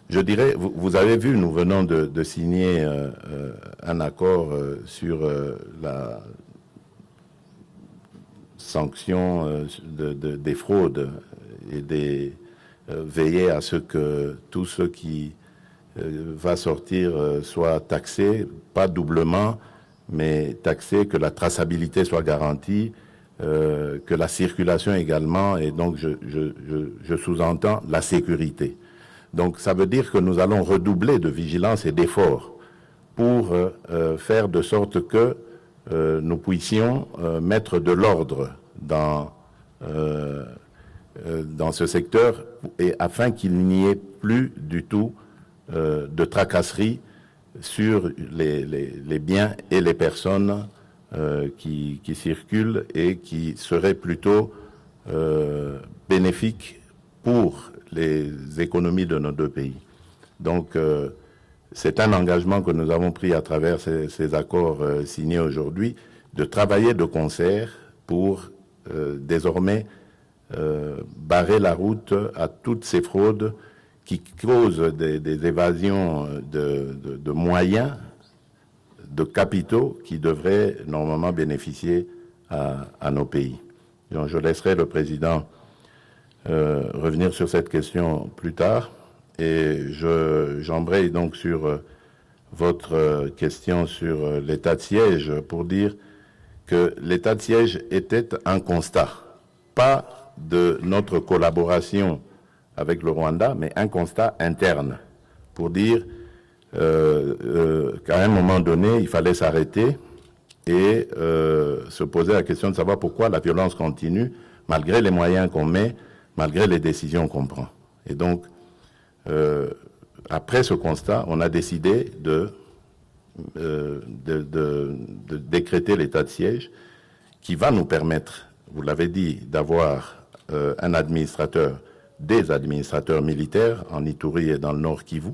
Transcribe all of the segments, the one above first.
Je dirais, vous avez vu, nous venons de signer un accord sur la sanction des fraudes et veiller à ce que tout ce qui va sortir soit taxé, pas doublement, mais taxé, que la traçabilité soit garantie, que la circulation également, et donc je sous-entends la sécurité. Donc ça veut dire que nous allons redoubler de vigilance et d'efforts pour faire de sorte que nous puissions mettre de l'ordre dans ce secteur, et afin qu'il n'y ait plus du tout de tracasserie sur les biens et les personnes qui circulent et qui seraient plutôt bénéfiques pour les économies de nos deux pays. Donc, c'est un engagement que nous avons pris à travers ces accords signés aujourd'hui, de travailler de concert pour désormais barrer la route à toutes ces fraudes qui causent des évasions de moyens, de capitaux qui devraient normalement bénéficier à nos pays. Donc, je laisserai le président revenir sur cette question plus tard, et j'embraye donc sur votre question sur l'état de siège pour dire que l'état de siège était un constat, pas de notre collaboration avec le Rwanda, mais un constat interne pour dire qu'à un moment donné, il fallait s'arrêter et se poser la question de savoir pourquoi la violence continue, malgré les moyens qu'on met, malgré les décisions qu'on prend. Et donc, après ce constat, on a décidé de décréter l'état de siège qui va nous permettre, vous l'avez dit, d'avoir un administrateur, des administrateurs militaires en Ituri et dans le Nord Kivu,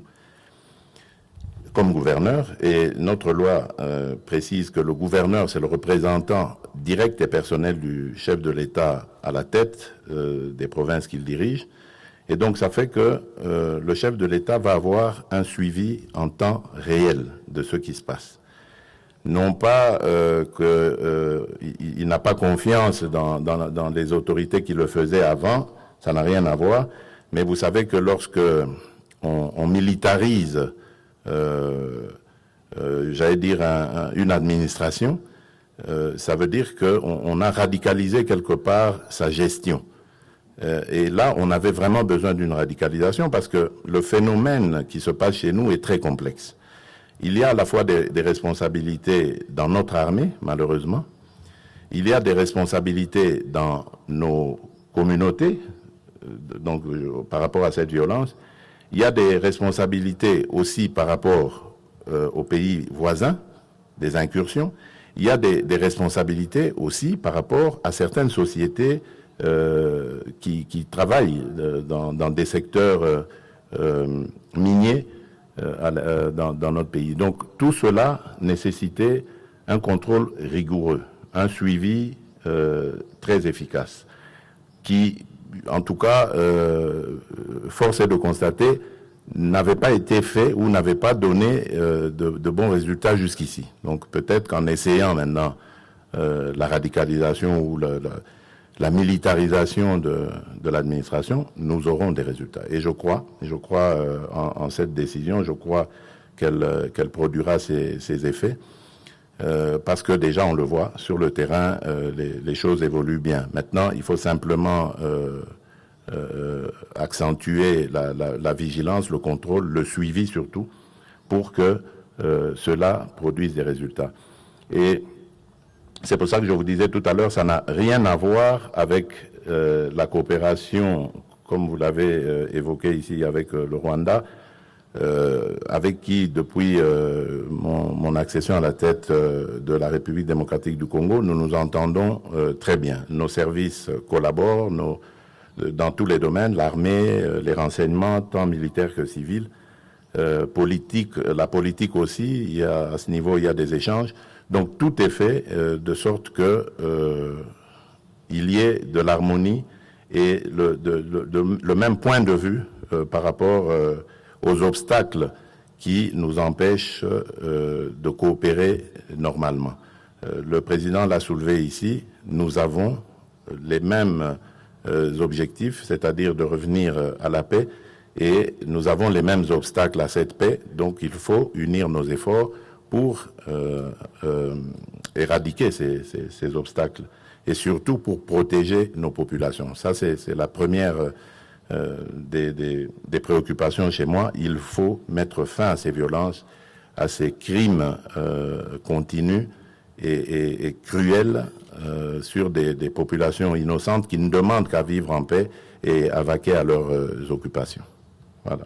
comme gouverneur. Et notre loi précise que le gouverneur, c'est le représentant direct et personnel du chef de l'État à la tête des provinces qu'il dirige. Et donc, ça fait que le chef de l'État va avoir un suivi en temps réel de ce qui se passe. Non pas qu'il n'a pas confiance dans les autorités qui le faisaient avant, ça n'a rien à voir, mais vous savez que lorsque on militarise, j'allais dire, une administration, ça veut dire qu'on a radicalisé quelque part sa gestion. Et là, on avait vraiment besoin d'une radicalisation parce que le phénomène qui se passe chez nous est très complexe. Il y a à la fois des responsabilités dans notre armée, malheureusement. Il y a des responsabilités dans nos communautés, donc par rapport à cette violence. Il y a des responsabilités aussi par rapport aux pays voisins, des incursions. Il y a des responsabilités aussi par rapport à certaines sociétés qui travaillent dans des secteurs miniers dans notre pays. Donc tout cela nécessitait un contrôle rigoureux, un suivi très efficace, qui, en tout cas, force est de constater, n'avait pas été fait ou n'avait pas donné de bons résultats jusqu'ici. Donc peut-être qu'en essayant maintenant la radicalisation ou la militarisation de l'administration, nous aurons des résultats. Et je crois en cette décision, je crois qu'elle produira ses effets, parce que déjà on le voit, sur le terrain, les choses évoluent bien. Maintenant, il faut simplement accentuer la vigilance, le contrôle, le suivi surtout, pour que cela produise des résultats. Et c'est pour ça que je vous disais tout à l'heure, ça n'a rien à voir avec la coopération, comme vous l'avez évoqué ici, avec le Rwanda, avec qui, depuis mon accession à la tête de la République démocratique du Congo, nous nous entendons très bien. Nos services collaborent dans tous les domaines, l'armée, les renseignements, tant militaires que civils, politique, la politique aussi, à ce niveau, il y a des échanges. Donc tout est fait de sorte que il y ait de l'harmonie et le même point de vue par rapport aux obstacles qui nous empêchent de coopérer normalement. Le président l'a soulevé ici, nous avons les mêmes objectifs, c'est-à-dire de revenir à la paix, et nous avons les mêmes obstacles à cette paix, donc il faut unir nos efforts pour éradiquer ces obstacles et surtout pour protéger nos populations. Ça, c'est la première des préoccupations chez moi. Il faut mettre fin à ces violences, à ces crimes continus et cruels sur des populations innocentes qui ne demandent qu'à vivre en paix et à vaquer à leurs occupations. Voilà.